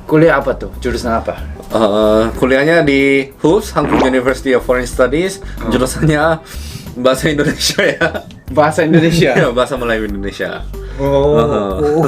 Kuliah apa tuh? Jurusan apa? Kuliahnya di HUS, Hankook University of Foreign Studies. Jurusannya bahasa Indonesia ya. Bahasa Indonesia. Ya, bahasa Melayu Indonesia. Oh.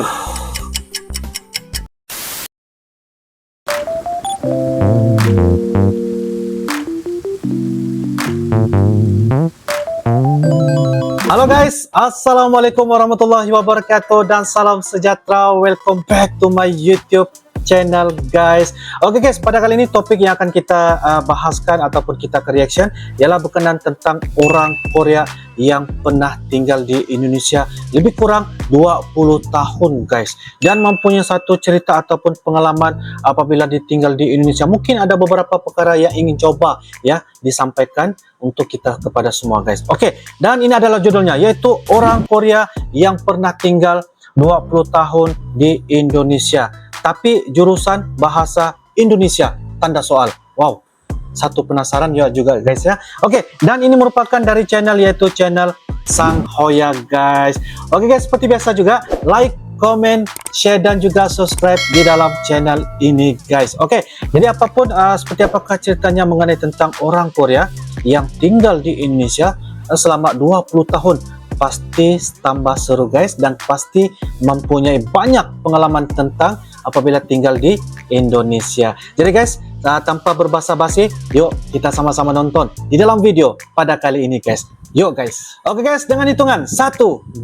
Halo guys, Assalamualaikum warahmatullahi wabarakatuh dan salam sejahtera. Welcome back to my YouTube channel guys. Oke guys, pada kali ini topik yang akan kita bahaskan ataupun kita reaction ialah berkenaan tentang orang Korea yang pernah tinggal di Indonesia lebih kurang 20 tahun guys, dan mempunyai satu cerita ataupun pengalaman apabila ditinggal di Indonesia. Mungkin ada beberapa perkara yang ingin coba ya disampaikan untuk kita kepada semua guys. Oke, dan ini adalah judulnya, yaitu orang Korea yang pernah tinggal 20 tahun di Indonesia tapi jurusan bahasa Indonesia, tanda soal. Wow, satu penasaran ya juga guys ya. Oke, dan ini merupakan dari channel, yaitu channel Sang Hoya guys. Oke guys, seperti biasa juga like, comment, share dan juga subscribe di dalam channel ini guys. Oke, jadi apapun seperti apakah ceritanya mengenai tentang orang Korea yang tinggal di Indonesia selama 20 tahun, pasti tambah seru guys, dan pasti mempunyai banyak pengalaman tentang apabila tinggal di Indonesia. Jadi guys, tanpa berbasa-basi, yuk kita sama-sama nonton di dalam video pada kali ini guys. Yuk guys. Oke guys, dengan hitungan 1, 2,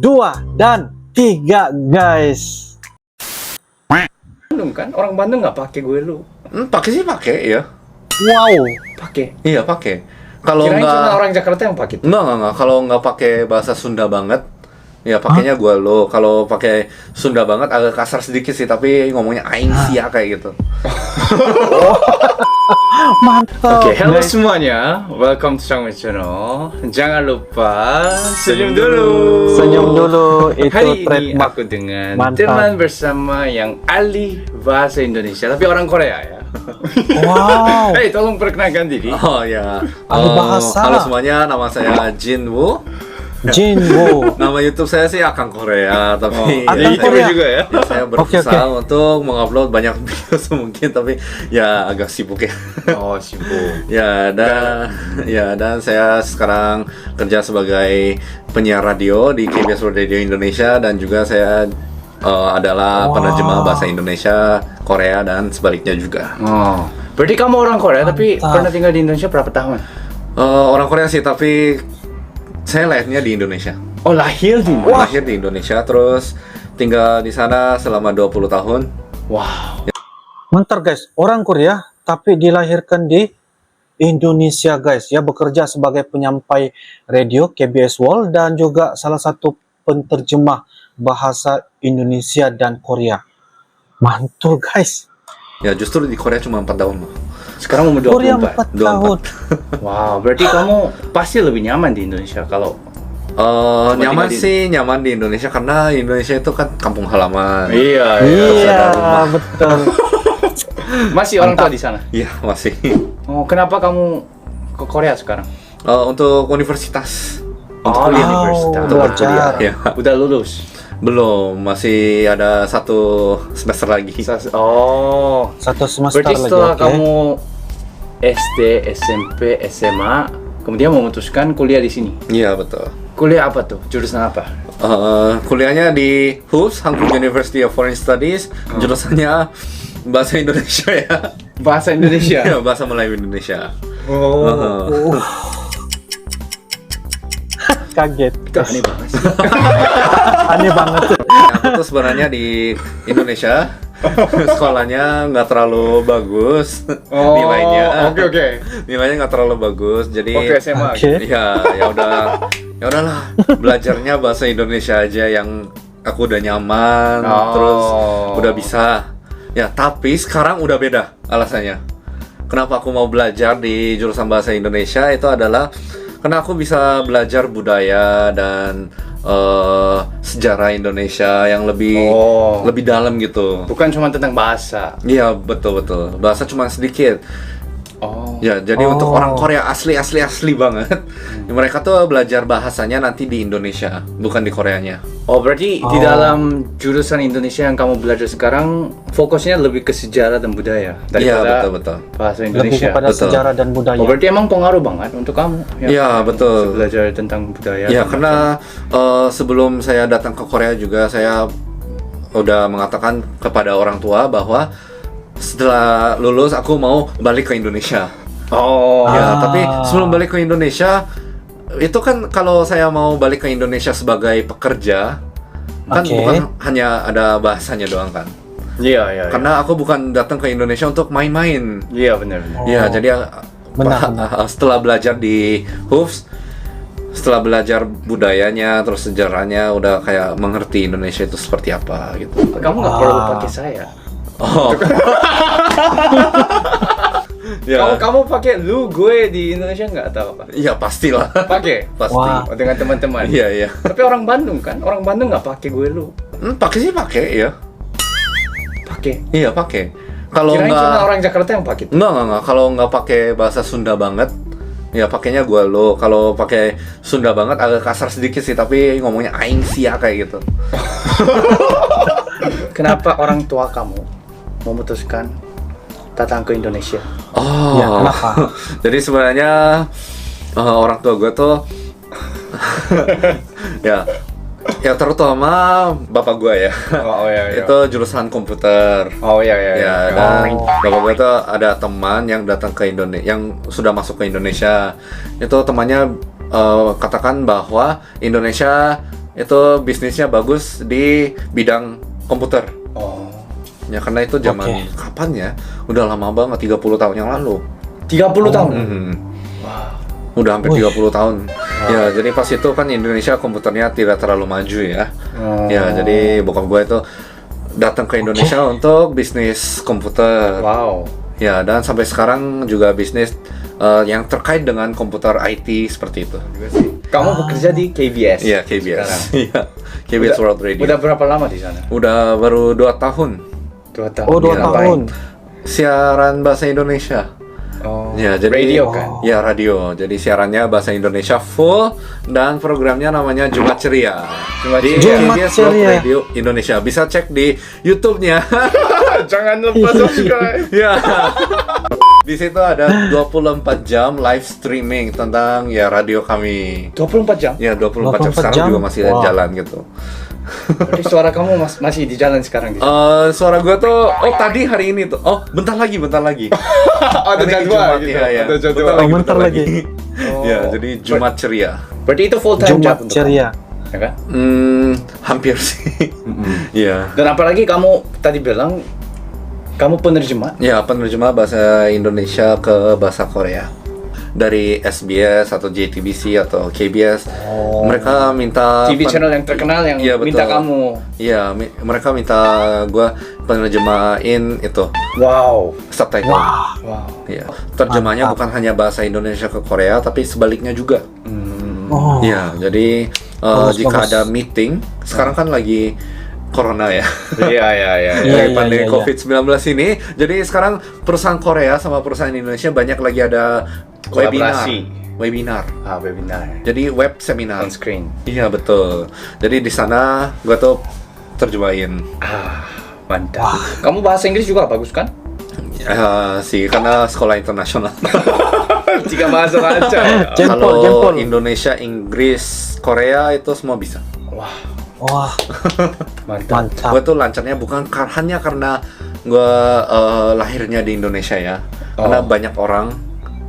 dan 3 guys. Bandung kan? Orang Bandung nggak pakai gue lu. Pakai sih pakai ya. Wow. Pakai. Iya pakai. Kalau Kirain cuma nggak, orang Jakarta yang pakai. enggak. Kalau nggak pakai bahasa Sunda banget, ya pakainya gua lo. Kalau pakai Sunda banget agak kasar sedikit sih, tapi ngomongnya aing sia kayak gitu. Mantap. Oke, halo guys. semuanya. Welcome to Sang Channel. Jangan lupa senyum dulu. Senyum dulu, itu Hari ini trademark. aku dengan Mantap. teman bersama yang ahli bahasa Indonesia, tapi orang Korea ya. Wow. Hei, tolong perkenalkan diri. Oh ya. Ahli bahasa. Halo semuanya, nama saya Jin Woo. Jinwoo. Nama YouTube saya sih Akang Korea, tapi Akang Di ya, Korea. YouTube juga ya. ya, saya berusaha Oke. untuk mengupload banyak video semungkin, tapi ya agak sibuk ya. Oh, sibuk. Dan saya sekarang kerja sebagai penyiar radio di KBS World Radio Indonesia, dan juga saya adalah penerjemah bahasa Indonesia, Korea, dan sebaliknya juga. Oh, berarti kamu orang Korea tapi Mantap. pernah tinggal di Indonesia berapa tahun? Orang Korea sih, tapi saya lahirnya di Indonesia. Oh, lahir di Lahir di Indonesia, terus tinggal di sana selama 20 tahun. Wow. Mantap guys, orang Korea tapi dilahirkan di Indonesia guys ya, bekerja sebagai penyampai radio KBS World dan juga salah satu penterjemah bahasa Indonesia dan Korea. Mantul guys. Ya justru di Korea cuma 4 tahun loh. Sekarang umur Korea 24. 4 tahun. Wow, berarti kamu pasti lebih nyaman di Indonesia kalau Nyaman tinggal di- sih, nyaman di Indonesia karena Indonesia itu kan kampung halaman. Iya, Iya, rumah. betul. Masih orang tua di sana. Iya masih. Oh, kenapa kamu ke Korea sekarang? Untuk universitas. Untuk Oh, kuliah. universitas. Untuk belajar. berkuliah. Ya. Udah lulus. Belum, masih ada 1 semester lagi. Oh, Satu semester berarti lagi. setelah Oke. kamu SD, SMP, SMA, kemudian memutuskan kuliah di sini. Iya betul. Kuliah apa tuh? Jurusan apa? Kuliahnya di HUS, Hankook University of Foreign Studies. Jurusannya bahasa Indonesia ya. Bahasa Indonesia. Ya, bahasa Melayu Indonesia. Oh. Kaget. Itu aneh banget sih. Aneh banget. Aku tuh sebenarnya di Indonesia. Sekolahnya nggak terlalu bagus nilainya. Oke. Nilainya nggak terlalu bagus, jadi Waktu SMA. Oke. ya udahlah, belajarnya bahasa Indonesia aja yang aku udah nyaman, Oh. terus udah bisa. Ya, tapi sekarang udah beda alasannya. Kenapa aku mau belajar di jurusan bahasa Indonesia itu adalah karena aku bisa belajar budaya dan sejarah Indonesia yang lebih dalam gitu. Bukan cuma tentang bahasa. Iya, betul. Bahasa cuma sedikit. Oh. Ya, jadi untuk orang Korea asli banget, mereka tuh belajar bahasanya nanti di Indonesia, bukan di Koreanya. Oh, berarti di dalam jurusan Indonesia yang kamu belajar sekarang fokusnya lebih ke sejarah dan budaya Iya, daripada betul. bahasa Lebih Indonesia. kepada betul. sejarah dan budaya. Oh, berarti emang pengaruh banget untuk kamu. Iya, betul. Belajar tentang budaya. Ya, dan karena sebelum saya datang ke Korea juga saya udah mengatakan kepada orang tua bahwa setelah lulus aku mau balik ke Indonesia. macam. Oh, Ya, tapi sebelum balik ke Indonesia itu kan kalau saya mau balik ke Indonesia sebagai pekerja kan Oke. bukan hanya ada bahasanya doang kan. iya, iya. Karena aku bukan datang ke Indonesia untuk main-main. Iya, benar. Ya, jadi Benar, setelah belajar di HUFS, setelah belajar budayanya terus sejarahnya udah kayak mengerti Indonesia itu seperti apa gitu. Kamu nggak perlu pakai saya. Oh. Ya. Kamu pakai lu gue di Indonesia nggak atau apa? Iya, pastilah. Pakai. Pasti. Wah. Oh, dengan teman-teman. Iya, iya. Tapi orang Bandung kan, orang Bandung nggak pakai gue lu. Pakai sih pakai ya. Pakai. Iya, pakai. Kalau Kirain nggak cuma orang Jakarta yang pakai. Enggak. Kalau nggak pakai bahasa Sunda banget, ya pakainya gua lo. Kalau pakai Sunda banget agak kasar sedikit sih, tapi ngomongnya aing sia kayak gitu. Kenapa orang tua kamu memutuskan datang ke Indonesia? Oh, Ya, kenapa? Jadi sebenarnya orang tua gue tuh ya terutama bapak gue ya. Oh iya. Itu jurusan komputer. Oh iya. Ya, dan bapak gue tuh ada teman yang datang ke Indonesia, yang sudah masuk ke Indonesia. Itu temannya katakan bahwa Indonesia itu bisnisnya bagus di bidang komputer. Oh. Ya karena itu zaman Oke. kapan ya? Udah lama banget, 30 tahun yang lalu. 30 tahun. Mhm. Udah hampir 30 tahun. Ya, jadi pas itu kan Indonesia komputernya tidak terlalu maju ya. Oh. Ya, jadi bokap gue itu datang ke Indonesia untuk bisnis komputer. Wow. Ya, dan sampai sekarang juga bisnis yang terkait dengan komputer IT seperti itu. Kamu bekerja di KBS. Iya, KBS. Sekarang. Iya, KBS World Radio. Udah berapa lama di sana? Udah baru 2 tahun 2 tahun. Oh, 2 Iya, tahun. siaran bahasa Indonesia. Oh. Ya, jadi radio kan? Ya, radio. Jadi siarannya bahasa Indonesia full dan programnya namanya Jumat Ceria. Di Jumat KBS World Ceria. Radio Indonesia. Bisa cek di YouTube-nya. Jangan lupa subscribe. Ya. Di situ ada 24 jam live streaming tentang ya radio kami. 24 jam. Ya, 24 jam 24 sekarang jam? juga masih Wow. jalan gitu. Berarti suara kamu masih di jalan sekarang di Suara gue tuh, tadi hari ini tuh. Oh, bentar lagi. Ada Hari ini Jumat, iya. Ada jadwal. Oh, bentar lagi. Ya, jadi Jumat Ceria. Berarti itu full time Jumat job untuk ceria. kamu, ya kan? Hampir sih. Iya. Dan apalagi kamu tadi bilang kamu penerjemah. Ya, penerjemah bahasa Indonesia ke bahasa Korea. Dari SBS atau JTBC atau KBS. Mereka minta TV channel yang terkenal yang Iya, betul. minta kamu. Iya, mereka minta gua penerjemahin itu Wow. subtitle. Wow. Iya. Terjemahnya bukan hanya bahasa Indonesia ke Korea, tapi sebaliknya juga. Oh. Iya, jadi jika bagus. ada meeting, sekarang kan lagi Corona ya. Iya. Dari Iya, pandemi iya. COVID-19 ini, jadi sekarang perusahaan Korea sama perusahaan Indonesia banyak lagi ada Kolaborasi. webinar. Webinar. Jadi web seminar. On screen. Iya, betul. Jadi di sana gua tuh terjemahin. Mantap. Kamu bahasa Inggris juga bagus kan? Sih, karena sekolah internasional. Jika bahasa lancar. Jempol. Kalau Indonesia, Inggris, Korea itu semua bisa. Wah, Mantap. mantap. Gue tuh lancarnya bukan hanya karena gue lahirnya di Indonesia ya. Karena banyak orang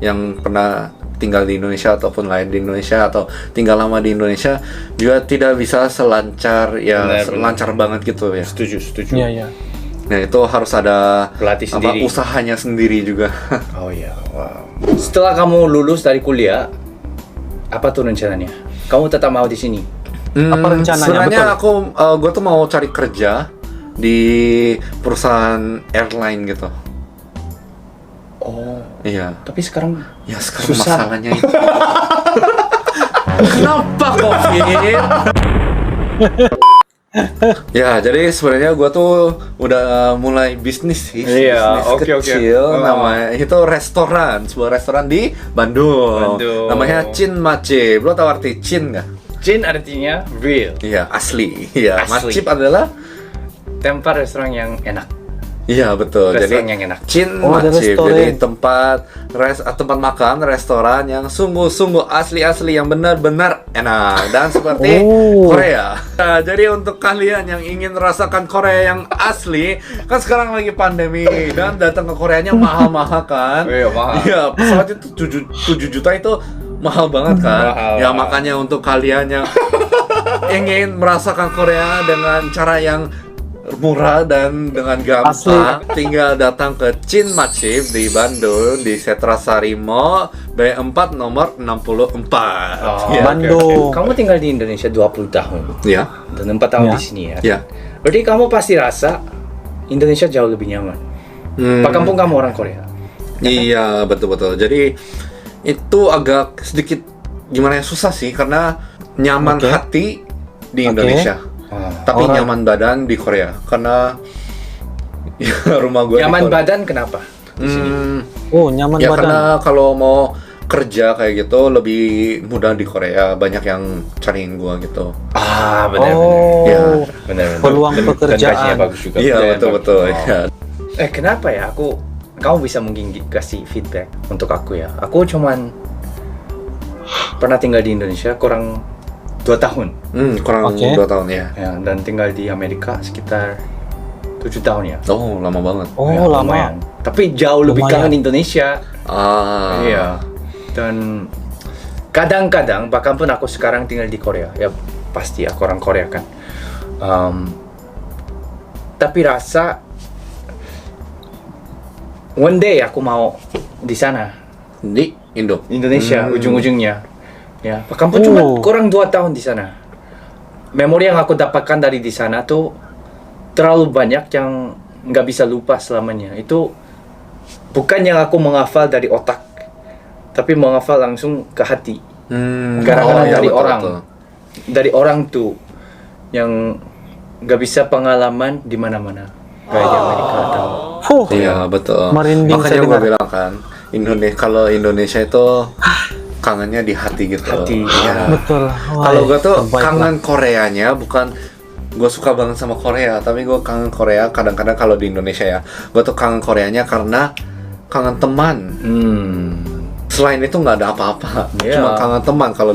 yang pernah tinggal di Indonesia ataupun lahir di Indonesia atau tinggal lama di Indonesia juga tidak bisa selancar ya, Benar. lancar banget gitu ya. Setuju. Iya. Nah, itu harus ada Pelatih sendiri. usahanya sendiri juga. Oh iya. Wow. Setelah kamu lulus dari kuliah, apa tuh rencananya? Kamu tetap mau di sini? Apa rencananya? Sebenarnya Betul. gue tuh mau cari kerja di perusahaan airline gitu. Oh. Iya. Tapi sekarang Ya sekarang Susah. masalahnya itu. Kenapa COVID? Ya, jadi sebenarnya gua tuh udah mulai bisnis sih. Iya, Bisnis oke. kecil. Oh. Namanya itu sebuah restoran di Bandung. Bandung. Namanya Chin Mace. Lo tau arti Chin nggak? Chin artinya real. Iya, asli. Iya, Asli. Macip adalah Tempat restoran yang enak. iya betul. Restoran Jadi yang enak. Chin Oh, ada Macip. restoran. Jadi tempat makan restoran yang sungguh-sungguh asli-asli yang benar-benar enak dan seperti Oh. Korea. Nah, jadi untuk kalian yang ingin merasakan Korea yang asli, kan sekarang lagi pandemi dan datang ke Koreanya mahal-mahal kan? Iya, mahal. Iya, pesawat itu 7 juta itu mahal banget kan? Mahal. Ya makanya untuk kalian yang ingin merasakan Korea dengan cara yang murah dan dengan gampang, tinggal datang ke Chin Macip di Bandung di Setrasari Mall B4 nomor 64. Oh, Ya. Bandung. Kamu tinggal di Indonesia 20 tahun Ya. dan 4 tahun Ya. di sini ya. Ya. Berarti kamu pasti rasa Indonesia jauh lebih nyaman. Pak kampung kamu orang Korea. Iya, betul-betul. Jadi itu agak sedikit gimana ya, susah sih karena nyaman Oke. hati di Oke. Indonesia. Tapi Alright. nyaman badan di Korea karena ya, rumah gue Nyaman badan kenapa? Oh, nyaman ya badan. karena kalau mau kerja kayak gitu lebih mudah di Korea, banyak yang cariin gua gitu. Ah, benar. Oh, Ya, Benar. peluang Dan pekerjaan. gajinya bagus juga. Iya Gajinya betul-betul. bagus. Oh. Ya. Kenapa ya kamu bisa mungkin kasih feedback untuk aku ya. Aku cuman pernah tinggal di Indonesia kurang 2 tahun. Kurang Oke. 2 tahun ya. Ya, dan tinggal di Amerika sekitar 7 tahun ya. Oh, lama banget. Oh, Ya, lama. lumayan. Tapi jauh lebih Lumayan. kangen Indonesia. Ah. Iya. Dan kadang-kadang bahkan pun aku sekarang tinggal di Korea. Ya pasti aku orang Korea kan. Tapi rasa one day aku mau di sana, Di Indo. Indonesia ujung-ujungnya. Ya, bahkan pun cuma Oh. kurang 2 tahun di sana. Memori yang aku dapatkan dari di sana tuh terlalu banyak yang nggak bisa lupa selamanya. Itu bukan yang aku menghafal dari otak, tapi menghafal langsung ke hati. Gara-gara iya, dari betul, orang. betul. Dari orang tuh yang nggak bisa pengalaman di mana-mana kayak di Amerika atau Iya betul. Merinding Makanya saya gue dengar. bilang kan, kalau Indonesia itu kangennya di hati gitu. Hati, Iya. Betul. Kalau gue tuh terbaik lah. kangen Koreanya bukan gue suka banget sama Korea, tapi gue kangen Korea kadang-kadang kalau di Indonesia ya, gue tuh kangen Koreanya karena kangen teman. Selain itu nggak ada apa-apa, Iya. cuma kangen teman kalau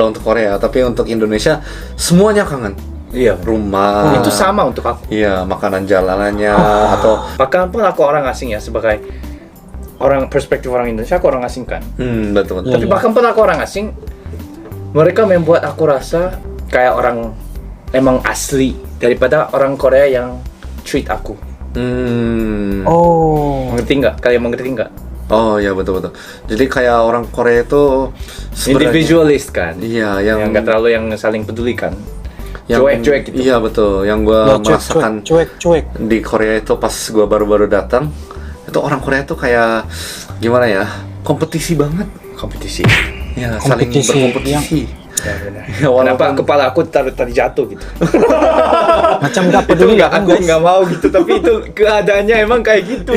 untuk Korea. Tapi untuk Indonesia semuanya kangen. iya. Rumah. Itu sama untuk aku. Iya, makanan jalanannya atau Bahkan pun aku orang asing ya, sebagai orang perspektif orang Indonesia aku orang asing kan. betul betul. Tapi bahkan pun aku orang asing, mereka membuat aku rasa kayak orang emang asli daripada orang Korea yang treat aku. Oh. Mengerti nggak? Kalian mengerti nggak? Oh ya betul betul. Jadi kayak orang Korea itu sebenarnya Individualist kan. iya Yang nggak terlalu yang saling pedulikan. Cuek-cuek gitu. Iya betul. Yang gue Ya, merasakan cuek. di Korea itu pas gue baru-baru datang, itu orang Korea tuh kayak gimana ya, kompetisi banget. Kompetisi. Ya saling Kompetisi, berkompetisi. Ya, benar. Ya, walaupun- Kenapa kepala aku tadi jatuh gitu? Macam nggak Itu peduli nggak, lah kan aku guys. nggak mau gitu, tapi itu keadaannya emang kayak gitu.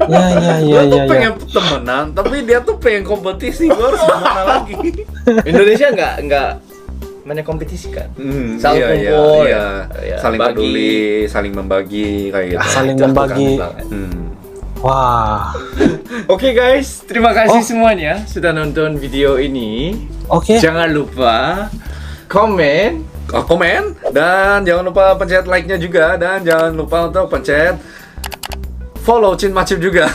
Ya. Gue tuh pengen temenan, tapi dia tuh pengen kompetisi. Gue harus gimana lagi? Indonesia nggak banyak kompetisi kan? Saling iya, kumpul, iya. ya, Saling bagi. peduli, saling membagi kayak gitu. Saling Itu aku membagi. kangen banget. Wah. Oke guys, terima kasih Oh. semuanya sudah nonton video ini. Oke. Jangan lupa komen. Komen dan jangan lupa pencet like-nya juga dan jangan lupa untuk pencet follow Chin Macip juga.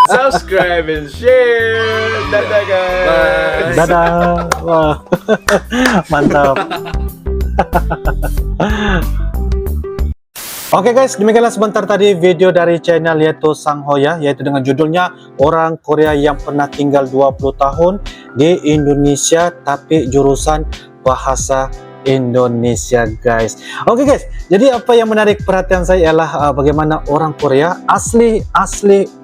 Subscribe and share. Dadah guys. Bye. Dadah. Wah. Mantap. Oke guys, demikianlah sebentar tadi video dari channel yaitu Sang Hoya, yaitu dengan judulnya orang Korea yang pernah tinggal 20 tahun di Indonesia tapi jurusan bahasa Indonesia guys. Oke guys, jadi apa yang menarik perhatian saya ialah bagaimana orang Korea asli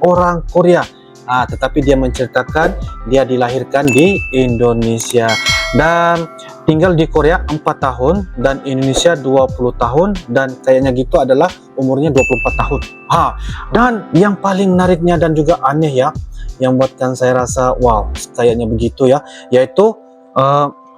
orang Korea. Tetapi dia menceritakan dia dilahirkan di Indonesia dan tinggal di Korea 4 tahun dan Indonesia 20 tahun dan kayaknya gitu adalah umurnya 24 tahun. Dan yang paling menariknya dan juga aneh ya, yang buatkan saya rasa wow, kayaknya begitu ya, yaitu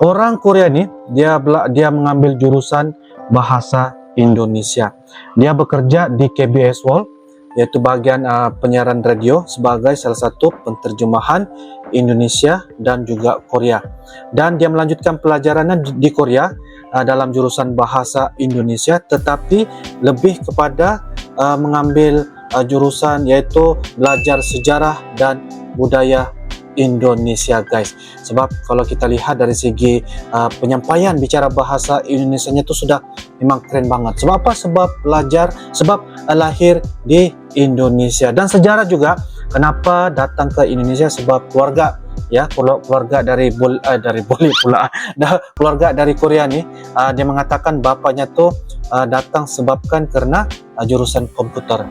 orang Korea ini dia mengambil jurusan bahasa Indonesia. Dia bekerja di KBS World, yaitu bagian penyiaran radio sebagai salah satu penterjemahan Indonesia dan juga Korea. Dan dia melanjutkan pelajarannya di Korea dalam jurusan bahasa Indonesia, tetapi lebih kepada mengambil jurusan yaitu belajar sejarah dan budaya Indonesia, guys. Sebab kalau kita lihat dari segi penyampaian bicara bahasa Indonesianya itu sudah memang keren banget. Sebab apa? Sebab lahir di Indonesia. Dan sejarah juga, kenapa datang ke Indonesia, sebab keluarga keluarga dari keluarga dari Korea nih, dia mengatakan bapaknya tuh datang sebabkan karena jurusan komputer.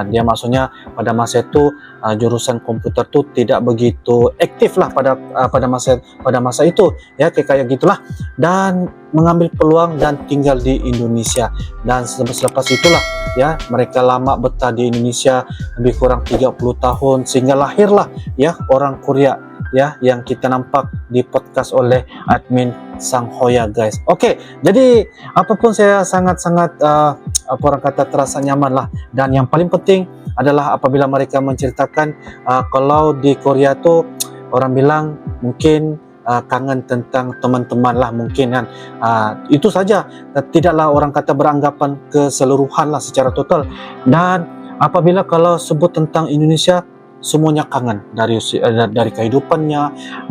Dia maksudnya pada masa itu jurusan komputer tuh tidak begitu aktif lah pada masa itu, ya kayak gitulah, dan mengambil peluang dan tinggal di Indonesia. Dan selepas itulah ya mereka lama betah di Indonesia, lebih kurang 30 tahun, sehingga lahirlah ya orang Korea ya yang kita nampak di podcast oleh admin Sang Hoya, guys. Oke, jadi apapun saya sangat-sangat orang kata terasa nyaman lah. Dan yang paling penting adalah apabila mereka menceritakan kalau di Korea tuh orang bilang mungkin kangen tentang teman-teman lah mungkin kan. Itu saja, tidaklah orang kata beranggapan keseluruhan lah secara total. Dan apabila kalau sebut tentang Indonesia, semuanya kangen dari kehidupannya,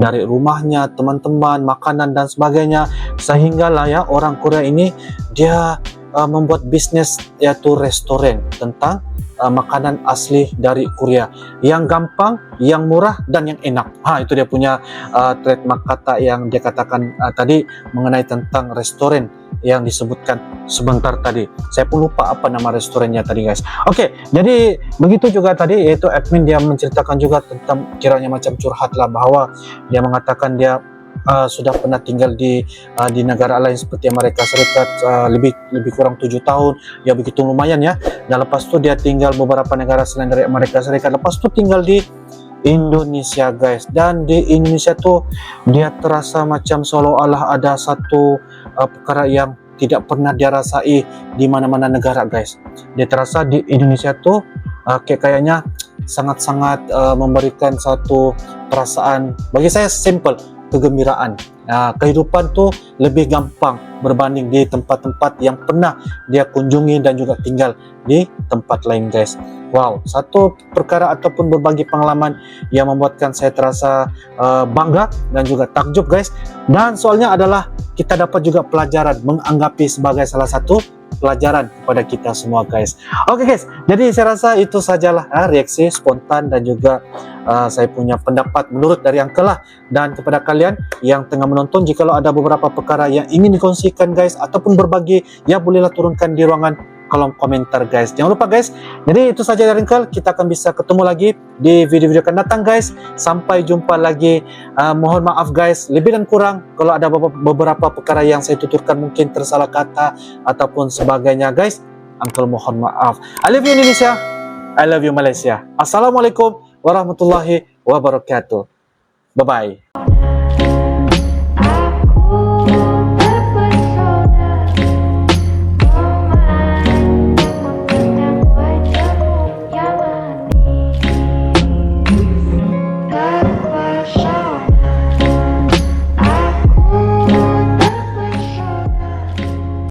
dari rumahnya, teman-teman, makanan dan sebagainya. Sehingga lah ya orang Korea ini dia membuat bisnis yaitu restoran tentang makanan asli dari Korea yang gampang, yang murah dan yang enak. Itu dia punya trademark kata yang dia katakan tadi mengenai tentang restoran yang disebutkan sebentar tadi. Saya pun lupa apa nama restorannya tadi, guys. Oke, jadi begitu juga tadi, yaitu admin dia menceritakan juga tentang kiranya macam curhat lah, bahwa dia mengatakan dia sudah pernah tinggal di negara lain seperti Amerika Serikat lebih kurang 7 tahun, ya begitu lumayan ya. Dan lepas itu dia tinggal beberapa negara selain dari Amerika Serikat, lepas itu tinggal di Indonesia, guys. Dan di Indonesia tuh dia terasa macam seolah-olah ada satu perkara yang tidak pernah dia rasai di mana-mana negara, guys. Dia terasa di Indonesia tuh kayaknya sangat-sangat memberikan satu perasaan, bagi saya simple, kegembiraan. Kehidupan tuh lebih gampang berbanding di tempat-tempat yang pernah dia kunjungi dan juga tinggal di tempat lain, guys. Wow, satu perkara ataupun berbagi pengalaman yang membuatkan saya terasa bangga dan juga takjub, guys. Dan soalnya adalah kita dapat juga pelajaran, menganggapi sebagai salah satu pelajaran kepada kita semua, guys. Oke, guys, jadi saya rasa itu sajalah reaksi spontan dan juga saya punya pendapat menurut dari Uncle lah. Dan kepada kalian yang tengah menonton, jikalau ada beberapa perkara yang ingin dikongsikan, guys, ataupun berbagi, ya bolehlah turunkan di ruangan kolom komentar, guys. Jangan lupa, guys, jadi itu saja dari Uncle. Kita akan bisa ketemu lagi di video-video akan datang, guys. Sampai jumpa lagi. Mohon maaf, guys, lebih dan kurang kalau ada beberapa perkara yang saya tuturkan mungkin tersalah kata ataupun sebagainya, guys. Uncle mohon maaf. I love you Indonesia, I love you Malaysia. Assalamualaikum warahmatullahi wabarakatuh. Bye bye.